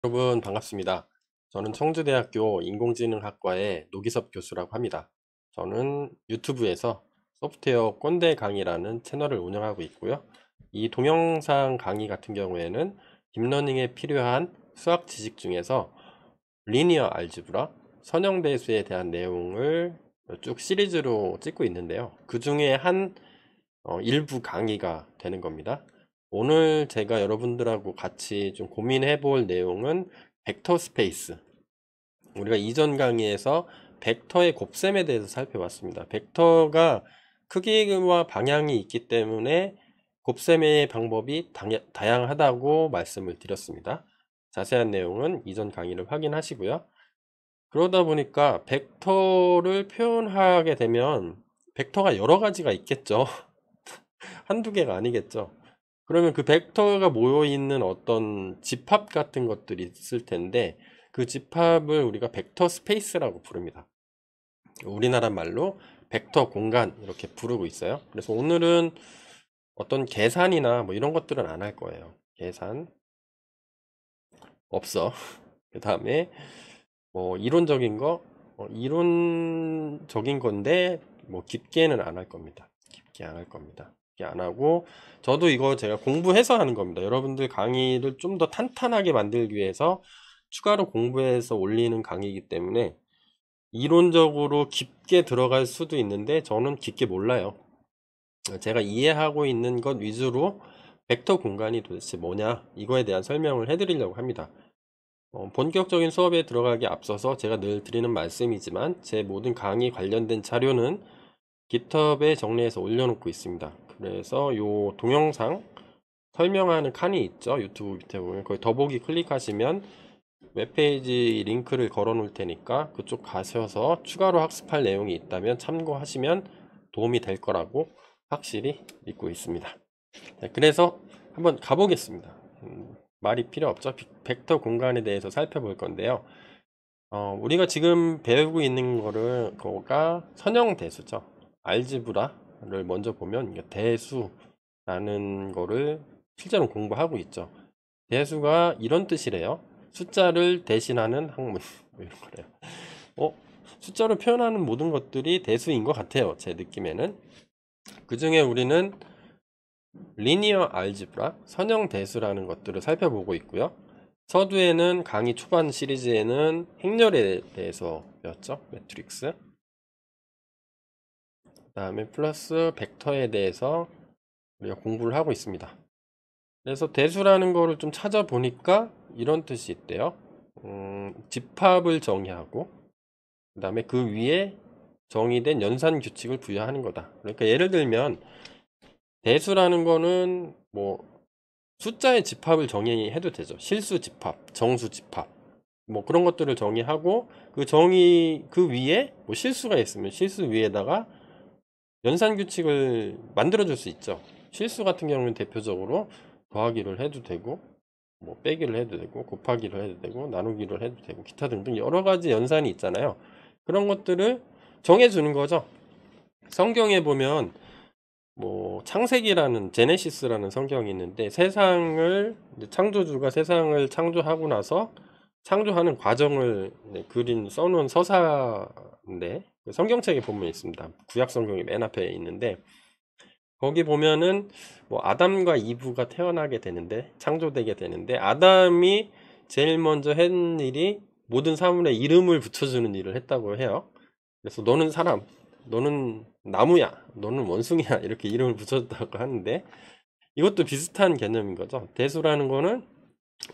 여러분 반갑습니다. 저는 청주대학교 인공지능학과의 노기섭 교수라고 합니다. 저는 유튜브에서 소프트웨어 꼰대 강의라는 채널을 운영하고 있고요. 이 동영상 강의 같은 경우에는 딥러닝에 필요한 수학 지식 중에서 리니어 알지브라, 선형대수에 대한 내용을 쭉 시리즈로 찍고 있는데요. 그 중에 한 일부 강의가 되는 겁니다. 오늘 제가 여러분들하고 같이 좀 고민해 볼 내용은 벡터 스페이스. 우리가 이전 강의에서 벡터의 곱셈에 대해서 살펴봤습니다. 벡터가 크기와 방향이 있기 때문에 곱셈의 방법이 다양하다고 말씀을 드렸습니다. 자세한 내용은 이전 강의를 확인하시고요. 그러다 보니까 벡터를 표현하게 되면 벡터가 여러 가지가 있겠죠. 한두 개가 아니겠죠. 그러면 그 벡터가 모여있는 어떤 집합 같은 것들이 있을 텐데 그 집합을 우리가 벡터 스페이스라고 부릅니다. 우리나라 말로 벡터 공간 이렇게 부르고 있어요. 그래서 오늘은 어떤 계산이나 뭐 이런 것들은 안 할 거예요. 계산 없어. 그 다음에 뭐 이론적인 거 이론적인 건데 뭐 깊게는 안 할 겁니다. 깊게 안 할 겁니다. 깊게 안 하고 저도 이거 제가 공부해서 하는 겁니다. 여러분들 강의를 좀 더 탄탄하게 만들기 위해서 추가로 공부해서 올리는 강의이기 때문에 이론적으로 깊게 들어갈 수도 있는데 저는 깊게 몰라요. 제가 이해하고 있는 것 위주로 벡터 공간이 도대체 뭐냐 이거에 대한 설명을 해드리려고 합니다. 본격적인 수업에 들어가기 앞서서 제가 늘 드리는 말씀이지만 제 모든 강의 관련된 자료는 깃허브에 정리해서 올려놓고 있습니다. 그래서 요 동영상 설명하는 칸이 있죠. 유튜브 밑에 보면 거기 더보기 클릭하시면 웹페이지 링크를 걸어 놓을 테니까 그쪽 가셔서 추가로 학습할 내용이 있다면 참고하시면 도움이 될 거라고 확실히 믿고 있습니다. 네, 그래서 한번 가보겠습니다. 말이 필요 없죠. 벡터 공간에 대해서 살펴볼 건데요. 우리가 지금 배우고 있는 거가 선형대수죠. 알지브라를 먼저 보면 이게 대수라는 거를 실제로 공부하고 있죠. 대수가 이런 뜻이래요. 숫자를 대신하는 학문 뭐 이런 거래요. 숫자로 표현하는 모든 것들이 대수인 것 같아요. 제 느낌에는. 그 중에 우리는 리니어 알지브라, 선형대수라는 것들을 살펴보고 있고요. 서두에는 강의 초반 시리즈에는 행렬에 대해서 배웠죠. 매트릭스. 그 다음에 플러스 벡터에 대해서 우리가 공부를 하고 있습니다. 그래서 대수라는 거를 좀 찾아보니까 이런 뜻이 있대요. 집합을 정의하고 그 다음에 그 위에 정의된 연산 규칙을 부여하는 거다. 그러니까 예를 들면 대수라는 거는 뭐 숫자의 집합을 정의해도 되죠. 실수 집합, 정수 집합 뭐 그런 것들을 정의하고 그 위에 뭐 실수가 있으면 실수 위에다가 연산 규칙을 만들어 줄 수 있죠. 실수 같은 경우는 대표적으로 더하기를 해도 되고 뭐 빼기를 해도 되고 곱하기를 해도 되고 나누기를 해도 되고 기타 등등 여러 가지 연산이 있잖아요. 그런 것들을 정해 주는 거죠. 성경에 보면 뭐 창세기라는 제네시스라는 성경이 있는데 세상을 창조주가 세상을 창조하고 나서 창조하는 과정을 그린 써놓은 서사인데 성경책에 보면 있습니다. 구약 성경이 맨 앞에 있는데 거기 보면은 뭐 아담과 이브가 태어나게 되는데 창조되게 되는데 아담이 제일 먼저 한 일이 모든 사물에 이름을 붙여주는 일을 했다고 해요. 그래서 너는 사람, 너는 나무야, 너는 원숭이야 이렇게 이름을 붙여줬다고 하는데 이것도 비슷한 개념인 거죠. 대수라는 거는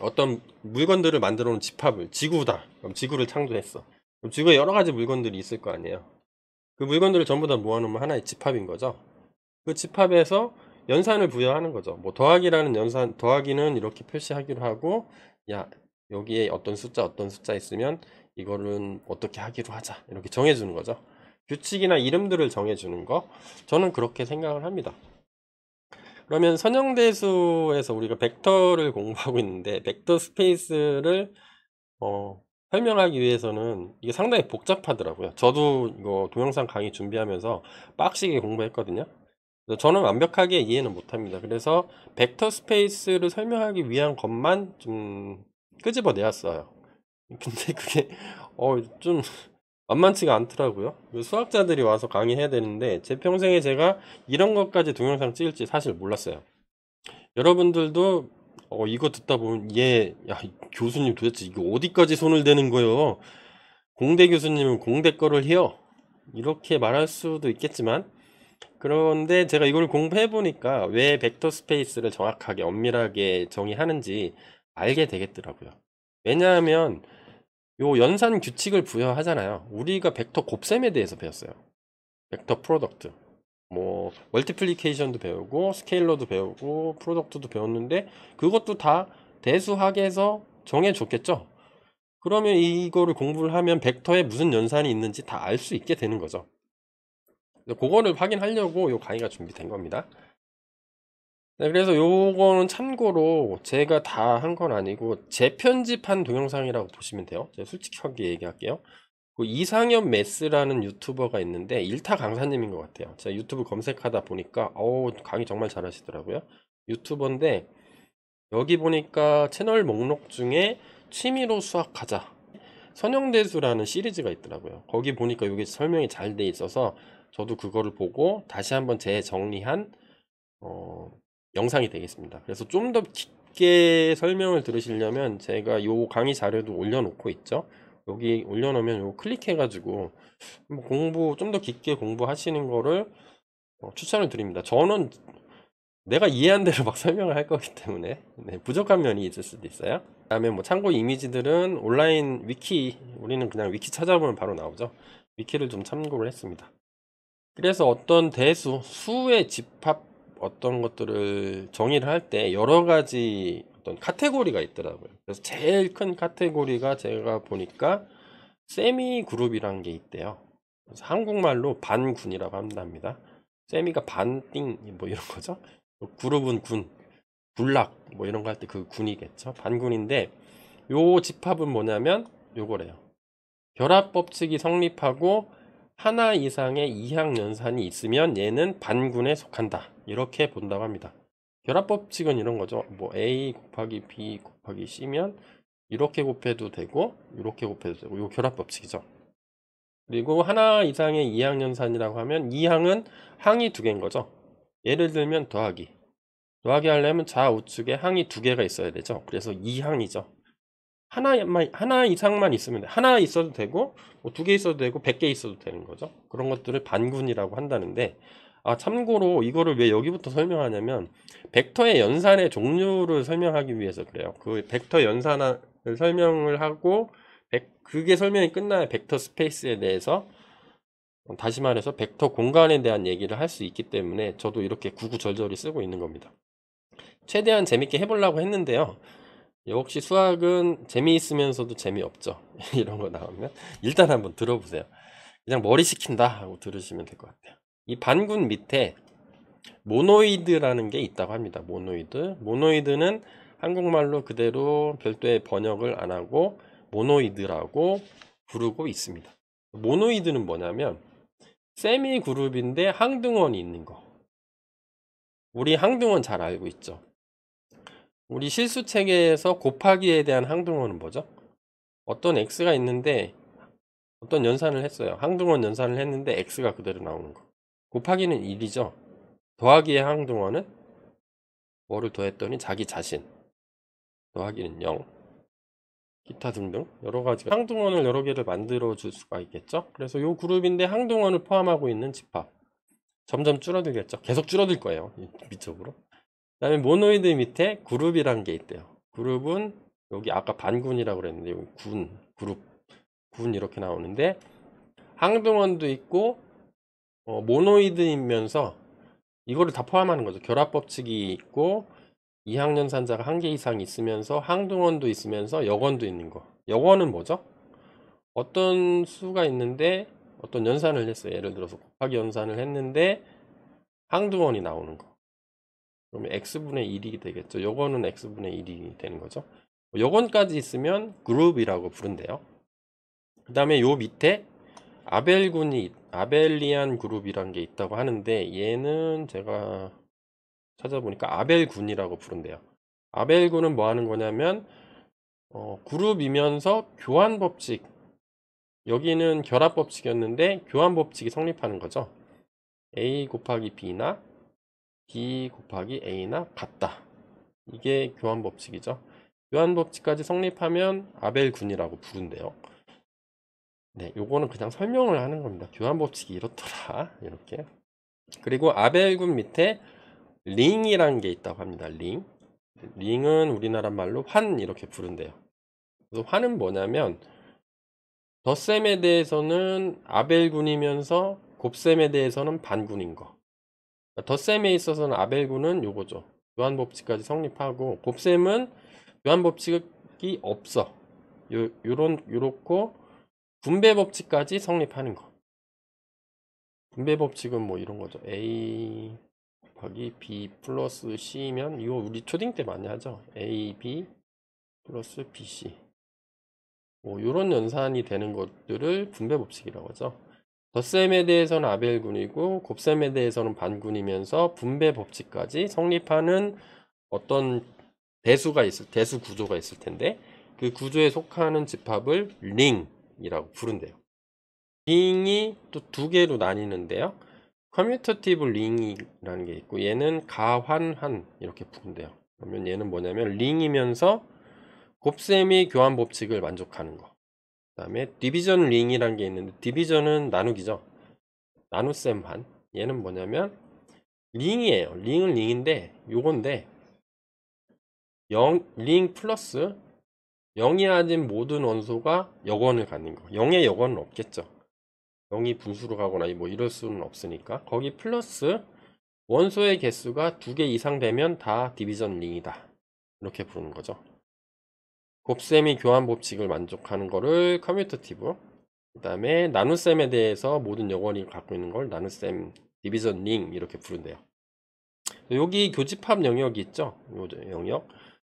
어떤 물건들을 만들어 놓은 집합을 지구다. 그럼 지구를 창조했어. 그럼 지구에 여러 가지 물건들이 있을 거 아니에요. 그 물건들을 전부 다 모아놓으면 하나의 집합인 거죠. 그 집합에서 연산을 부여하는 거죠. 뭐 더하기라는 연산, 더하기는 이렇게 표시하기로 하고, 야, 여기에 어떤 숫자 있으면 이거는 어떻게 하기로 하자. 이렇게 정해주는 거죠. 규칙이나 이름들을 정해주는 거. 저는 그렇게 생각을 합니다. 그러면 선형대수에서 우리가 벡터를 공부하고 있는데, 벡터 스페이스를, 설명하기 위해서는 이게 상당히 복잡하더라고요. 저도 이거 동영상 강의 준비하면서 빡시게 공부했거든요. 저는 완벽하게 이해는 못합니다. 그래서 벡터 스페이스를 설명하기 위한 것만 좀 끄집어내었어요. 근데 그게 좀 만만치가 않더라고요. 수학자들이 와서 강의해야 되는데 제 평생에 제가 이런 것까지 동영상 찍을지 사실 몰랐어요. 여러분들도 이거 듣다 보면 야, 교수님 도대체 이거 어디까지 손을 대는 거예요? 공대 교수님은 공대 거를 해요. 이렇게 말할 수도 있겠지만, 그런데 제가 이걸 공부해 보니까 왜 벡터 스페이스를 정확하게 엄밀하게 정의하는지 알게 되겠더라고요. 왜냐하면 요 연산 규칙을 부여하잖아요. 우리가 벡터 곱셈에 대해서 배웠어요. 벡터 프로덕트, 뭐 멀티플리케이션도 배우고 스케일러도 배우고 프로덕트도 배웠는데 그것도 다 대수학에서 정해줬겠죠. 그러면 이거를 공부를 하면 벡터에 무슨 연산이 있는지 다 알 수 있게 되는 거죠. 그거를 확인하려고 요 강의가 준비된 겁니다. 네, 그래서 요거는 참고로 제가 다 한 건 아니고 재편집한 동영상이라고 보시면 돼요. 제가 솔직하게 얘기할게요. 그 이상현 메스라는 유튜버가 있는데 일타 강사님인 것 같아요. 제가 유튜브 검색하다 보니까 강의 정말 잘하시더라고요. 유튜버인데 여기 보니까 채널 목록 중에 취미로 수학하자 선형대수라는 시리즈가 있더라고요. 거기 보니까 이게 설명이 잘 돼 있어서 저도 그거를 보고 다시 한번 재정리한 영상이 되겠습니다. 그래서 좀 더 깊게 설명을 들으시려면 제가 요 강의 자료도 올려놓고 있죠. 여기 올려놓으면 요 클릭해가지고 공부 좀 더 깊게 공부하시는 거를 추천을 드립니다. 저는 내가 이해한 대로 막 설명을 할 거기 때문에 부족한 면이 있을 수도 있어요. 그다음에 뭐 참고 이미지들은 온라인 위키, 우리는 그냥 위키 찾아보면 바로 나오죠. 위키를 좀 참고를 했습니다. 그래서 어떤 대수, 수의 집합 어떤 것들을 정의를 할 때 여러 가지 어떤 카테고리가 있더라고요. 그래서 제일 큰 카테고리가 제가 보니까 세미 그룹이라는 게 있대요. 그래서 한국말로 반군이라고 한답니다. 세미가 반띵 뭐 이런 거죠. 그룹은 군, 군락 뭐 이런 거 할 때 그 군이겠죠. 반군인데 요 집합은 뭐냐면 요거래요. 결합 법칙이 성립하고 하나 이상의 이항 연산이 있으면 얘는 반군에 속한다. 이렇게 본다고 합니다. 결합 법칙은 이런 거죠. 뭐 A 곱하기 B 곱하기 C면 이렇게 곱해도 되고 이렇게 곱해도 되고 요 결합 법칙이죠. 그리고 하나 이상의 이항 연산이라고 하면 이항은 항이 두 개인 거죠. 예를 들면 더하기. 더하기 하려면 좌우측에 항이 두 개가 있어야 되죠. 그래서 이항이죠. 하나 이상만 있으면 돼. 하나 있어도 되고, 뭐 두 개 있어도 되고, 100개 있어도 되는 거죠. 그런 것들을 반군이라고 한다는데, 참고로 이거를 왜 여기부터 설명하냐면, 벡터의 연산의 종류를 설명하기 위해서 그래요. 그 벡터 연산을 설명을 하고, 그게 설명이 끝나야 벡터 스페이스에 대해서, 다시 말해서 벡터 공간에 대한 얘기를 할 수 있기 때문에 저도 이렇게 구구절절히 쓰고 있는 겁니다. 최대한 재밌게 해보려고 했는데요. 역시 수학은 재미있으면서도 재미없죠. 이런 거 나오면 일단 한번 들어보세요. 그냥 머리 식힌다 하고 들으시면 될 것 같아요. 이 반군 밑에 모노이드라는 게 있다고 합니다. 모노이드는 한국말로 그대로 별도의 번역을 안 하고 모노이드라고 부르고 있습니다. 모노이드는 뭐냐면 세미 그룹인데 항등원이 있는 거. 우리 항등원 잘 알고 있죠. 우리 실수 체계에서 곱하기에 대한 항등원은 뭐죠? 어떤 x가 있는데 어떤 연산을 했어요. 항등원 연산을 했는데 x가 그대로 나오는 거. 곱하기는 1이죠. 더하기의 항등원은 뭐를 더했더니 자기 자신. 더하기는 0. 기타 등등 여러 가지 항등원을 여러 개를 만들어 줄 수가 있겠죠. 그래서 이 그룹인데 항등원을 포함하고 있는 집합. 점점 줄어들겠죠. 계속 줄어들 거예요. 미적으로. 그다음에 모노이드 밑에 그룹이라는 게 있대요. 그룹은 여기 아까 반군이라고 그랬는데 여기 군 이렇게 나오는데 항등원도 있고 모노이드이면서 이거를 다 포함하는 거죠. 결합 법칙이 있고 이항연산자가 한 개 이상 있으면서 항등원도 있으면서 역원도 있는 거. 역원은 뭐죠? 어떤 수가 있는데 어떤 연산을 했어요. 예를 들어서 곱하기 연산을 했는데 항등원이 나오는 거. 그러면 x분의 1이 되겠죠. 요거는 x분의 1이 되는 거죠. 요건까지 있으면 그룹이라고 부른대요. 그 다음에 요 밑에 아벨리안 그룹이란 게 있다고 하는데 얘는 제가 찾아보니까 아벨군이라고 부른대요. 아벨군은 뭐 하는 거냐면 그룹이면서 교환 법칙, 여기는 결합 법칙이었는데 교환 법칙이 성립하는 거죠. A 곱하기 B나 B 곱하기 A나 같다. 이게 교환 법칙이죠. 교환 법칙까지 성립하면 아벨군이라고 부른대요. 네, 요거는 그냥 설명을 하는 겁니다. 교환 법칙이 이렇더라. 이렇게. 그리고 아벨군 밑에 링이라는 게 있다고 합니다. 링. 링은 우리나라 말로 환 이렇게 부른대요. 그래서 환은 뭐냐면 덧셈에 대해서는 아벨군이면서 곱셈에 대해서는 반군인 거. 덧셈에 있어서는 아벨군은 요거죠. 교환법칙까지 성립하고, 곱셈은 교환법칙이 없어. 요렇고 분배법칙까지 성립하는 거. 분배법칙은 뭐 이런 거죠. A 곱하기 B 플러스 C면 이거 우리 초딩 때 많이 하죠. A, B 플러스 BC. 뭐 이런 연산이 되는 것들을 분배법칙이라고 하죠. 덧셈에 대해서는 아벨군이고 곱셈에 대해서는 반군이면서 분배법칙까지 성립하는 어떤 대수 구조가 있을 텐데 그 구조에 속하는 집합을 링이라고 부른대요. 링이 또 두 개로 나뉘는데요. 커뮤터티브 링이라는 게 있고 얘는 가환한 이렇게 부른대요. 그러면 얘는 뭐냐면 링이면서 곱셈이 교환 법칙을 만족하는 거. 그 다음에 디비전 링이라는 게 있는데 디비전은 나누기죠. 나눗셈 한. 얘는 뭐냐면 링이에요. 링은 링인데 요건데 링 플러스 0이 아닌 모든 원소가 여건을 갖는 거. 0의 여건은 없겠죠. 0이 분수로 가거나 뭐 이럴 수는 없으니까 거기 플러스 원소의 개수가 2개 이상 되면 다 디비전 링이다. 이렇게 부르는 거죠. 곱셈이 교환 법칙을 만족하는 거를 커뮤터티브, 그 다음에 나눗셈에 대해서 모든 여건이 갖고 있는 걸 나눗셈 디비전 링 이렇게 부른대요. 여기 교집합 영역이 있죠. 요 영역.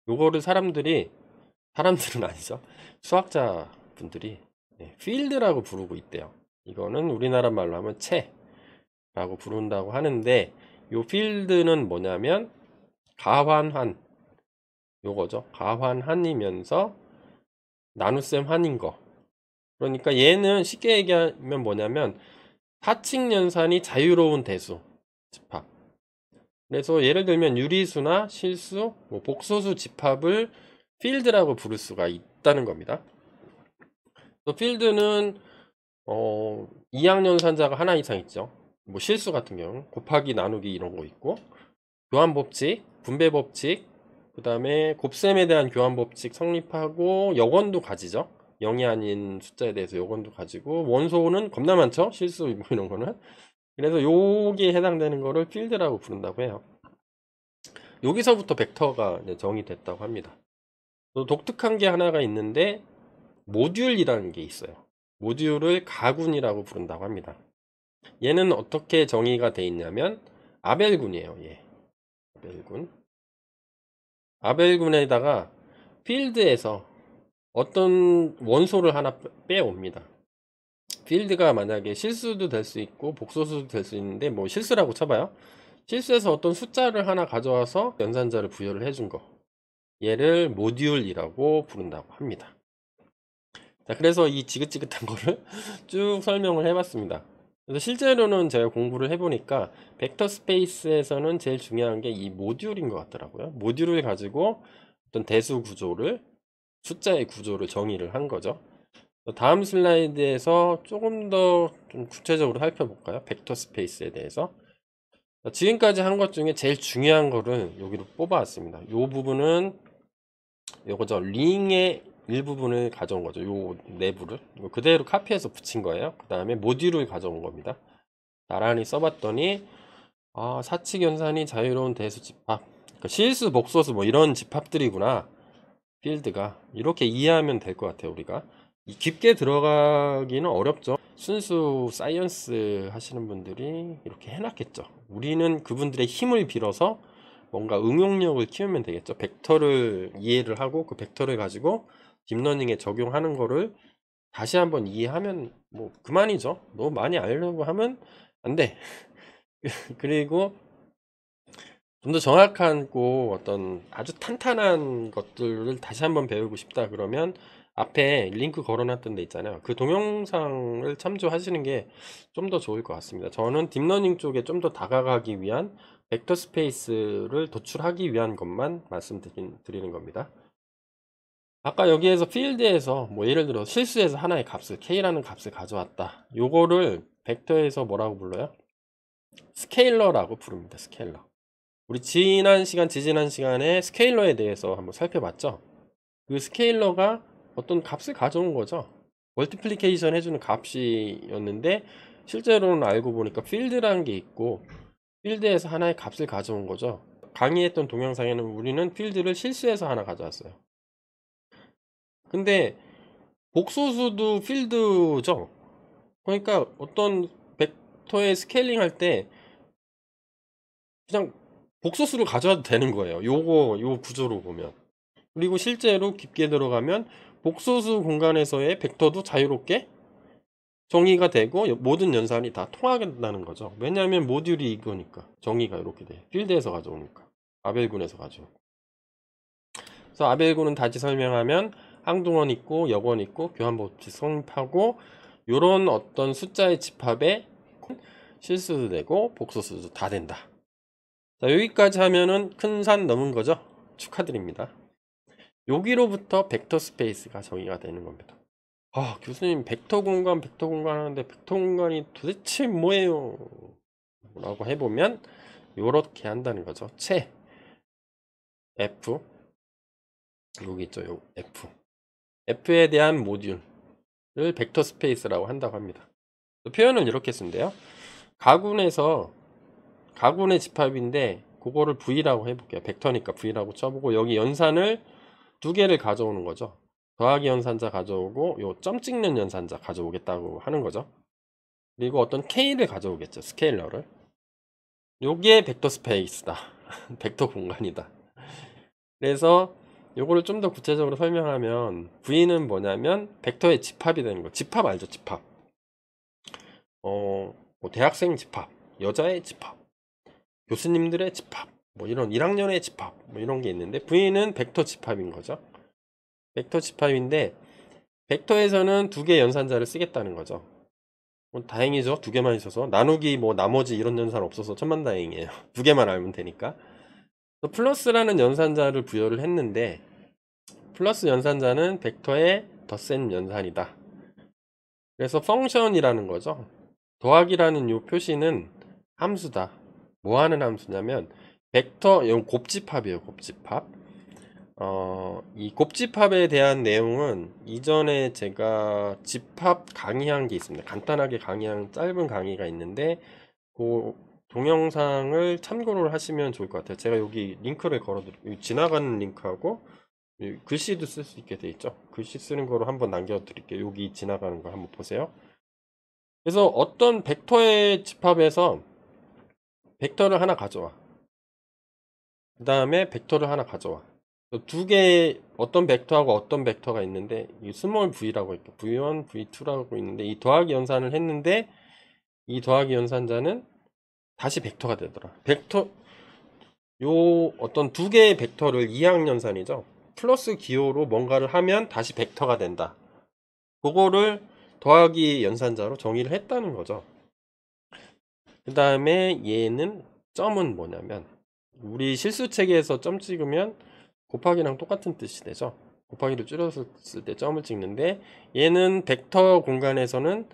요거를 사람들은 아니죠. 수학자 분들이 필드라고 부르고 있대요. 이거는 우리나라 말로 하면 채라고 부른다고 하는데 요 필드는 뭐냐면 가환한 요거죠. 가환한이면서 나눗셈 한인 거. 그러니까 얘는 쉽게 얘기하면 뭐냐면 사칙 연산이 자유로운 대수 집합. 그래서 예를 들면 유리수나 실수, 뭐 복소수 집합을 필드라고 부를 수가 있다는 겁니다. 또 필드는 2항연산자가 하나 이상 있죠. 뭐 실수 같은 경우 곱하기 나누기 이런 거 있고 교환 법칙, 분배 법칙, 그 다음에 곱셈에 대한 교환 법칙 성립하고 여건도 가지죠. 0이 아닌 숫자에 대해서 여건도 가지고 원소는 겁나 많죠. 실수 뭐 이런 거는. 그래서 여기에 해당되는 거를 필드라고 부른다고 해요. 여기서부터 벡터가 정의됐다고 합니다. 또 독특한 게 하나가 있는데 모듈이라는 게 있어요. 모듈을 가군이라고 부른다고 합니다. 얘는 어떻게 정의가 돼 있냐면 아벨군이에요. 얘. 아벨군. 아벨군에다가 필드에서 어떤 원소를 하나 빼옵니다. 필드가 만약에 실수도 될 수 있고 복소수도 될 수 있는데 뭐 실수라고 쳐봐요. 실수에서 어떤 숫자를 하나 가져와서 연산자를 부여를 해준 거. 얘를 모듈이라고 부른다고 합니다. 자, 그래서 이 지긋지긋한 거를 쭉 설명을 해봤습니다. 그래서 실제로는 제가 공부를 해보니까 벡터 스페이스에서는 제일 중요한 게 이 모듈인 것 같더라고요. 모듈을 가지고 어떤 대수 구조를, 숫자의 구조를 정의를 한 거죠. 다음 슬라이드에서 조금 더 좀 구체적으로 살펴볼까요? 벡터 스페이스에 대해서. 지금까지 한 것 중에 제일 중요한 거를 여기로 뽑아왔습니다. 이 부분은 요거죠. 링의 일부분을 가져온 거죠. 요 내부를 이거 그대로 카피해서 붙인 거예요. 그 다음에 모듈을 가져온 겁니다. 나란히 써봤더니 사칙 연산이 자유로운 대수 집합, 그러니까 실수 복소수 뭐 이런 집합들이구나. 필드가 이렇게 이해하면 될 것 같아요. 우리가 깊게 들어가기는 어렵죠. 순수 사이언스 하시는 분들이 이렇게 해놨겠죠. 우리는 그분들의 힘을 빌어서 뭔가 응용력을 키우면 되겠죠. 벡터를 이해를 하고 그 벡터를 가지고 딥러닝에 적용하는 거를 다시 한번 이해하면 뭐 그만이죠. 너무 많이 알려고 하면 안 돼. 그리고 좀 더 정확하고 어떤 아주 탄탄한 것들을 다시 한번 배우고 싶다 그러면 앞에 링크 걸어놨던 데 있잖아요. 그 동영상을 참조하시는 게 좀 더 좋을 것 같습니다. 저는 딥러닝 쪽에 좀 더 다가가기 위한 벡터 스페이스를 도출하기 위한 것만 말씀드리는 겁니다. 아까 여기에서 필드에서 뭐 예를 들어 실수해서 하나의 값을 K라는 값을 가져왔다. 요거를 벡터에서 뭐라고 불러요? 스케일러라고 부릅니다. 스케일러. 우리 지지난 시간에 스케일러에 대해서 한번 살펴봤죠. 그 스케일러가 어떤 값을 가져온 거죠. 멀티플리케이션 해주는 값이었는데 실제로는 알고 보니까 필드라는 게 있고 필드에서 하나의 값을 가져온 거죠. 강의했던 동영상에는 우리는 필드를 실수해서 하나 가져왔어요. 근데 복소수도 필드죠. 그러니까 어떤 벡터의 스케일링 할 때 그냥 복소수를 가져와도 되는 거예요. 요 구조로 보면. 그리고 실제로 깊게 들어가면 복소수 공간에서의 벡터도 자유롭게 정의가 되고 모든 연산이 다 통하겠다는 거죠. 왜냐하면 모듈이 이거니까 정의가 이렇게 돼. 필드에서 가져오니까. 아벨군에서 가져오고. 그래서 아벨군은 다시 설명하면 항등원 있고 역원 있고 교환법칙 성립하고 요런 어떤 숫자의 집합에 실수도 되고 복소수도 다 된다. 자, 여기까지 하면은 큰 산 넘은 거죠. 축하드립니다. 여기로부터 벡터 스페이스가 정의가 되는 겁니다. 아, 교수님 벡터 공간 하는데 벡터 공간이 도대체 뭐예요? 라고 해보면 요렇게 한다는 거죠. 채 F 여기 있죠. 요 F에 대한 모듈을 벡터 스페이스라고 한다고 합니다. 표현을 이렇게 쓴대요. 가군의 집합인데 그거를 V라고 해볼게요. 벡터니까 V라고 쳐보고 여기 연산을 두 개를 가져오는 거죠. 더하기 연산자 가져오고 요 점 찍는 연산자 가져오겠다고 하는 거죠. 그리고 어떤 K를 가져오겠죠. 스케일러를. 요게 벡터 스페이스다. 벡터 공간이다. 그래서 요거를 좀 더 구체적으로 설명하면 V는 뭐냐면 벡터의 집합이 되는 거. 집합 알죠? 집합. 뭐 대학생 집합, 여자의 집합, 교수님들의 집합, 뭐 이런 1학년의 집합, 뭐 이런 게 있는데 V는 벡터 집합인 거죠. 벡터 집합인데 벡터에서는 두 개의 연산자를 쓰겠다는 거죠. 뭐 다행이죠. 두 개만 있어서 나누기 뭐 나머지 이런 연산 없어서 천만다행이에요. 두 개만 알면 되니까. 플러스라는 연산자를 부여를 했는데 플러스 연산자는 벡터의 더 센 연산이다. 그래서 펑션이라는 거죠. 더하기라는 요 표시는 함수다. 뭐 하는 함수냐면 벡터 이 곱집합이에요. 곱집합. 이 곱집합에 대한 내용은 이전에 제가 집합 강의한 게 있습니다. 간단하게 강의한 짧은 강의가 있는데 그 동영상을 참고를 하시면 좋을 것 같아요. 제가 여기 링크를 걸어드릴게요. 지나가는 링크하고 글씨도 쓸 수 있게 돼 있죠. 글씨 쓰는 거로 한번 남겨드릴게요. 여기 지나가는 거 한번 보세요. 그래서 어떤 벡터의 집합에서 벡터를 하나 가져와. 그 다음에 벡터를 하나 가져와. 두 개의 어떤 벡터하고 어떤 벡터가 있는데 이 스몰 v라고 있고 v1, v2라고 있는데 이 더하기 연산을 했는데 이 더하기 연산자는 다시 벡터가 되더라. 어떤 두 개의 벡터를 이항 연산이죠. 플러스 기호로 뭔가를 하면 다시 벡터가 된다. 그거를 더하기 연산자로 정의를 했다는 거죠. 그 다음에 얘는 점은 뭐냐면 우리 실수 체계에서 점 찍으면 곱하기랑 똑같은 뜻이 되죠. 곱하기를 줄였을 때 점을 찍는데 얘는 벡터 공간에서는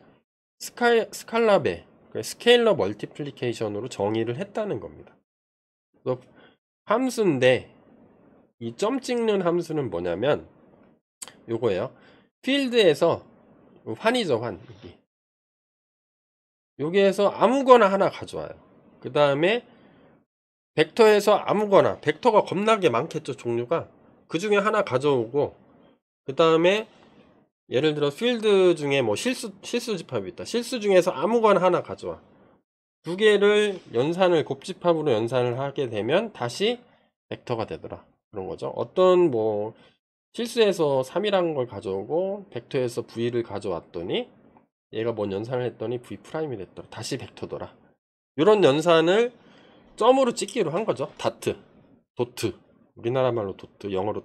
스칼라베 스케일러 멀티플리케이션으로 정의를 했다는 겁니다. 함수인데 이 점 찍는 함수는 뭐냐면 요거예요. 필드에서 환이죠, 환. 여기에서 아무거나 하나 가져와요. 그 다음에 벡터에서 아무거나, 벡터가 겁나게 많겠죠, 종류가. 그 중에 하나 가져오고 그 다음에 예를 들어 필드 중에 뭐 실수 집합이 있다. 실수 중에서 아무거나 하나 가져와. 두 개를 곱집합으로 연산을 하게 되면 다시 벡터가 되더라. 그런 거죠. 어떤 뭐 실수에서 3이라는 걸 가져오고 벡터에서 V를 가져왔더니 얘가 뭔 연산을 했더니 V''이 됐더라. 다시 벡터더라. 이런 연산을 점으로 찍기로 한 거죠. 다트, 도트, 우리나라 말로 도트, 영어로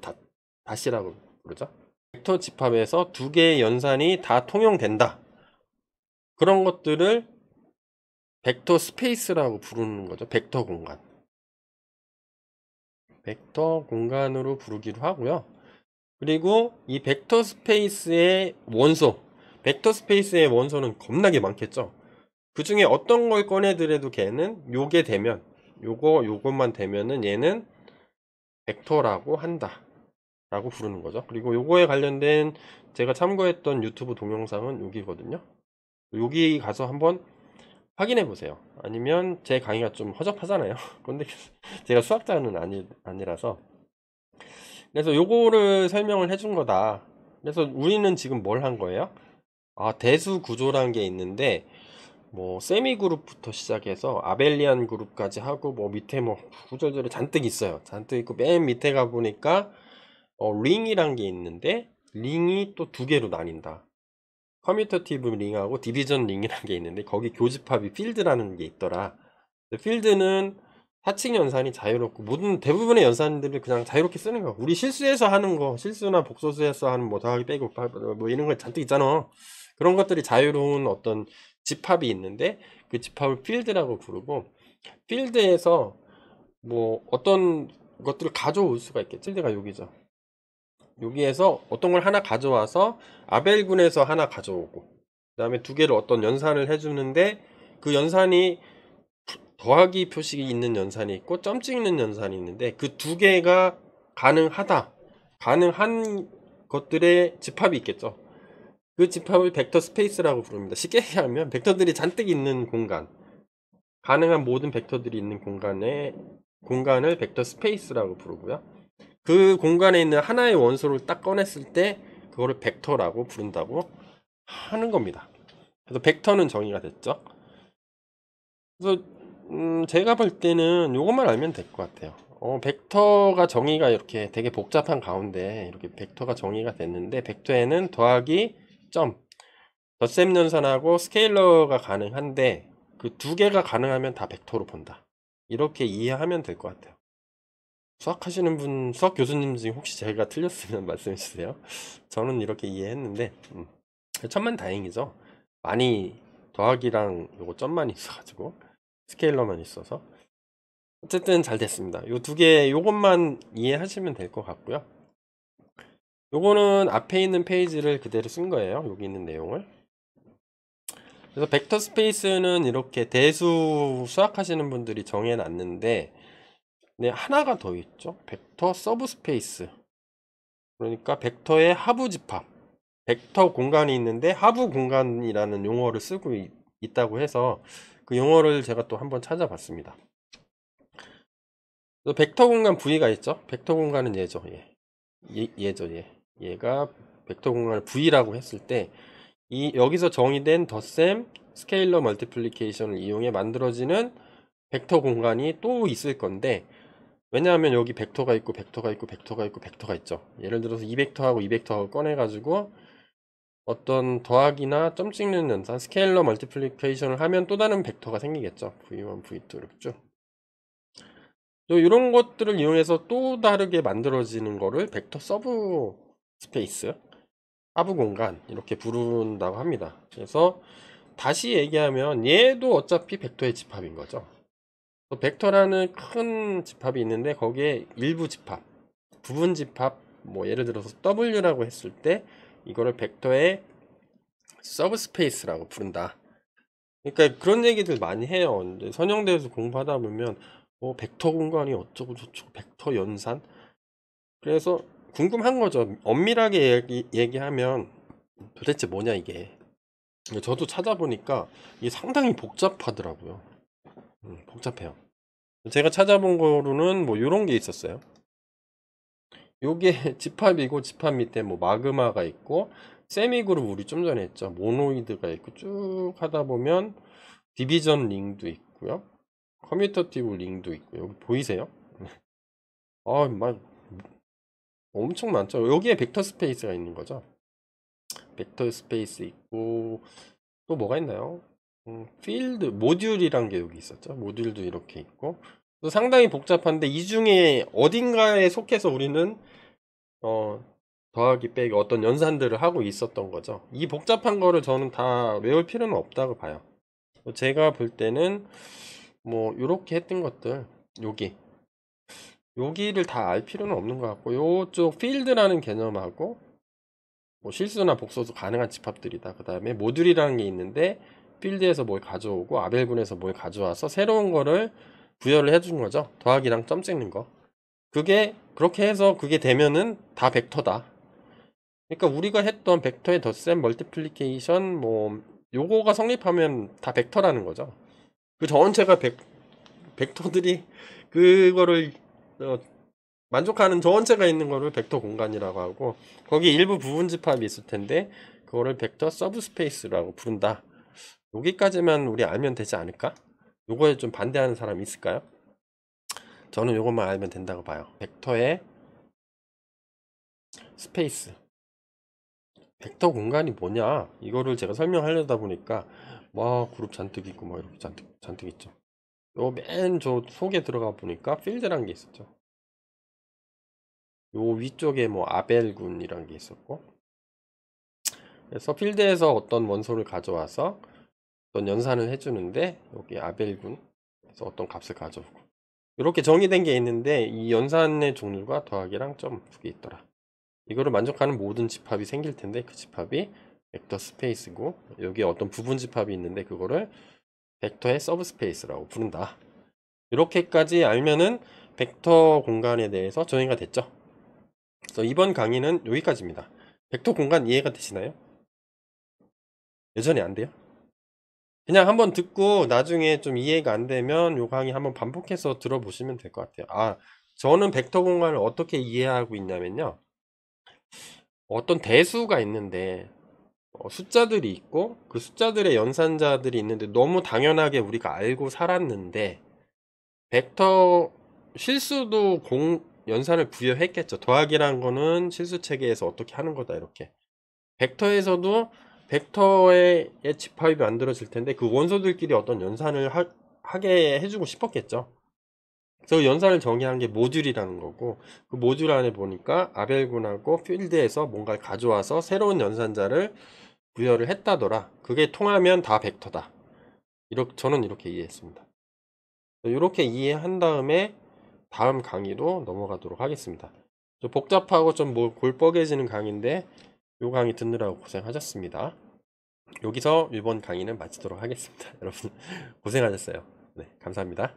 닷이라고 부르죠. 벡터 집합에서 두 개의 연산이 다 통용된다. 그런 것들을 벡터 스페이스라고 부르는 거죠. 벡터 공간. 벡터 공간으로 부르기도 하고요. 그리고 이 벡터 스페이스의 원소, 벡터 스페이스의 원소는 겁나게 많겠죠. 그 중에 어떤 걸 꺼내더라도 걔는 요게 되면, 요것만 되면은 얘는 벡터라고 한다 라고 부르는 거죠. 그리고 요거에 관련된 제가 참고했던 유튜브 동영상은 여기거든요. 여기 가서 한번 확인해 보세요. 아니면 제 강의가 좀 허접하잖아요. 근데 제가 수학자는 아니라서. 그래서 요거를 설명을 해준 거다. 그래서 우리는 지금 뭘 한 거예요? 대수 구조라는 게 있는데, 뭐 세미 그룹부터 시작해서 아벨리안 그룹까지 하고, 뭐 밑에 뭐 구조들이 잔뜩 있어요. 잔뜩 있고 맨 밑에 가 보니까 링이란 게 있는데, 링이 또 두 개로 나뉜다. 커뮤터티브 링하고 디비전 링이라는 게 있는데, 거기 교집합이 필드라는 게 있더라. 필드는 사칙 연산이 자유롭고, 모든 대부분의 연산들을 그냥 자유롭게 쓰는 거. 우리 실수해서 하는 거, 실수나 복소수해서 하는 뭐 더하기 빼고 뭐 이런 거 잔뜩 있잖아. 그런 것들이 자유로운 어떤 집합이 있는데, 그 집합을 필드라고 부르고, 필드에서 뭐 어떤 것들을 가져올 수가 있겠지. 필드가 여기죠. 여기에서 어떤 걸 하나 가져와서 아벨군에서 하나 가져오고, 그 다음에 두 개를 어떤 연산을 해주는데, 그 연산이 더하기 표식이 있는 연산이 있고 점 찍는 연산이 있는데, 그 두 개가 가능한 것들의 집합이 있겠죠. 그 집합을 벡터 스페이스라고 부릅니다. 쉽게 얘기하면 벡터들이 잔뜩 있는 공간, 가능한 모든 벡터들이 있는 공간을 벡터 스페이스라고 부르고요. 그 공간에 있는 하나의 원소를 딱 꺼냈을 때 그거를 벡터라고 부른다고 하는 겁니다. 그래서 벡터는 정의가 됐죠. 그래서 제가 볼 때는 이것만 알면 될 것 같아요. 벡터가 정의가 이렇게 되게 복잡한 가운데 이렇게 벡터가 정의가 됐는데, 벡터에는 더하기 점, 덧셈 연산하고 스케일러가 가능한데, 그 두 개가 가능하면 다 벡터로 본다. 이렇게 이해하면 될 것 같아요. 수학하시는 분, 수학 교수님 중에 혹시 제가 틀렸으면 말씀해 주세요. 저는 이렇게 이해했는데, 천만 다행이죠. 많이 더하기랑 요거 점만 있어가지고 스케일러만 있어서 어쨌든 잘 됐습니다. 요 두 개, 요것만 이해하시면 될 것 같고요. 요거는 앞에 있는 페이지를 그대로 쓴 거예요. 여기 있는 내용을. 그래서 벡터 스페이스는 이렇게 대수 수학하시는 분들이 정해 놨는데, 네, 하나가 더 있죠. 벡터 서브 스페이스. 그러니까 벡터의 하부 집합. 벡터 공간이 있는데 하부 공간이라는 용어를 쓰고 있다고 해서 그 용어를 제가 또 한번 찾아봤습니다. 벡터 공간 V가 있죠. 벡터 공간은 얘죠. 얘죠. 얘가 벡터 공간을 V라고 했을 때, 여기서 정의된 덧셈 스케일러 멀티플리케이션을 이용해 만들어지는 벡터 공간이 또 있을 건데, 왜냐하면 여기 벡터가 있고 벡터가 있고 벡터가 있고 벡터가 있죠. 예를 들어서 이 벡터하고 이 벡터하고 꺼내가지고 어떤 더하기나 점 찍는 연산 스케일러 멀티플리케이션을 하면 또 다른 벡터가 생기겠죠. V1, V2 이렇게 쭉. 이런 것들을 이용해서 또 다르게 만들어지는 거를 벡터 서브 스페이스, 하부 공간 이렇게 부른다고 합니다. 그래서 다시 얘기하면 얘도 어차피 벡터의 집합인 거죠. 벡터라는 큰 집합이 있는데 거기에 일부 집합, 부분 집합, 뭐 예를 들어서 W라고 했을 때 이거를 벡터의 서브스페이스라고 부른다. 그러니까 그런 얘기들 많이 해요. 이제 선형대에서 공부하다 보면 벡터 공간이 어쩌고 저쩌고 벡터 연산. 그래서 궁금한 거죠. 엄밀하게 얘기하면 도대체 뭐냐 이게. 저도 찾아보니까 이게 상당히 복잡하더라고요. 복잡해요. 제가 찾아본 거로는 뭐 이런 게 있었어요. 요게 집합이고 집합 밑에 뭐 마그마가 있고, 세미그룹 우리 좀 전에 했죠. 모노이드가 있고, 쭉 하다 보면 디비전 링도 있고요. 커뮤터티브 링도 있고, 여기 보이세요? 막 엄청 많죠. 여기에 벡터 스페이스가 있는 거죠. 벡터 스페이스 있고, 또 뭐가 있나요? 필드 모듈이란 게 여기 있었죠. 모듈도 이렇게 있고 또 상당히 복잡한데 이 중에 어딘가에 속해서 우리는 더하기 빼기 어떤 연산들을 하고 있었던 거죠. 이 복잡한 거를 저는 다 외울 필요는 없다고 봐요. 제가 볼 때는 뭐 이렇게 했던 것들 여기를 다 알 필요는 없는 것 같고 요쪽 필드라는 개념하고 뭐 실수나 복소도 가능한 집합들이다. 그 다음에 모듈이라는 게 있는데 필드에서 뭘 가져오고 아벨군에서 뭘 가져와서 새로운 거를 부여를 해준 거죠. 더하기랑 점 찍는 거. 그게 그렇게 해서 그게 되면은 다 벡터다. 그러니까 우리가 했던 벡터의 덧셈 멀티플리케이션 뭐 요거가 성립하면 다 벡터라는 거죠. 그 전체가 벡터들이 그거를 만족하는 전체가 있는 거를 벡터 공간이라고 하고 거기 일부 부분 집합이 있을 텐데 그거를 벡터 서브스페이스라고 부른다. 여기까지만 우리 알면 되지 않을까? 요거에 좀 반대하는 사람이 있을까요? 저는 요것만 알면 된다고 봐요. 벡터의 스페이스 벡터 공간이 뭐냐 이거를 제가 설명하려다 보니까 와 그룹 잔뜩 있고 막 이렇게 잔뜩 있죠. 요 맨 저 속에 들어가 보니까 필드라는 게 있었죠. 요 위쪽에 뭐 아벨군이라는 게 있었고 그래서 필드에서 어떤 원소를 가져와서 어떤 연산을 해주는데 여기 아벨군 그래서 어떤 값을 가져오고 이렇게 정의된 게 있는데 이 연산의 종류가 더하기랑 점 두 개 있더라. 이거를 만족하는 모든 집합이 생길 텐데 그 집합이 벡터 스페이스고 여기에 어떤 부분 집합이 있는데 그거를 벡터의 서브스페이스라고 부른다. 이렇게까지 알면은 벡터 공간에 대해서 정의가 됐죠. 그래서 이번 강의는 여기까지입니다. 벡터 공간 이해가 되시나요? 여전히 안 돼요? 그냥 한번 듣고 나중에 좀 이해가 안 되면 요 강의 한번 반복해서 들어보시면 될 것 같아요. 저는 벡터 공간을 어떻게 이해하고 있냐면요. 어떤 대수가 있는데 숫자들이 있고 그 숫자들의 연산자들이 있는데 너무 당연하게 우리가 알고 살았는데 벡터 실수도 연산을 부여했겠죠. 더하기란 거는 실수 체계에서 어떻게 하는 거다 이렇게. 벡터에서도 벡터의 집합이 만들어질 텐데 그 원소들끼리 어떤 연산을 하게 해주고 싶었겠죠. 그래서 연산을 정의한 게 모듈이라는 거고 그 모듈 안에 보니까 아벨군하고 필드에서 뭔가를 가져와서 새로운 연산자를 부여를 했다더라. 그게 통하면 다 벡터다. 저는 이렇게 이해했습니다. 이렇게 이해한 다음에 다음 강의로 넘어가도록 하겠습니다. 좀 복잡하고 좀 골뻑해지는 강의인데 이 강의 듣느라고 고생하셨습니다. 여기서 이번 강의는 마치도록 하겠습니다. 여러분 고생하셨어요. 네, 감사합니다.